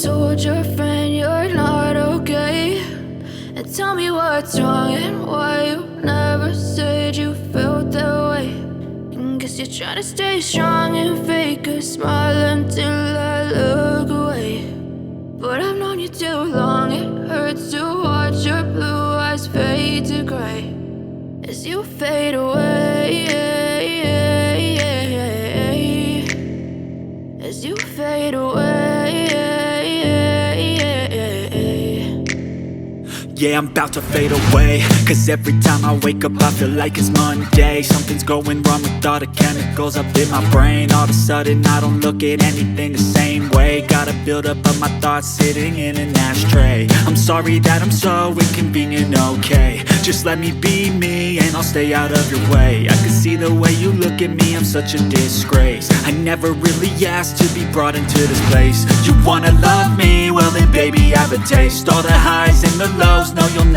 told your friend you're not okay? And tell me what's wrong and why you never said you felt that way. And guess you're trying to stay strong and fake a smile until I look away. But I've known you too long, it hurts to watch your blue eyes fade to gray as you fade away, as you fade away. Yeah, I'm about to fade away, cause every time I wake up I feel like it's Monday. Something's going wrong with all the chemicals up in my brain. All of a sudden I don't look at anything the same way. Gotta build up of my thoughts sitting in an ashtray. I'm sorry that I'm so inconvenient, okay? Just let me be me and I'll stay out of your way. I can see the way you look at me, I'm such a disgrace. I never really asked to be brought into this place. You wanna love me? Well then baby, have a taste. All the highs and the lows, no you'll never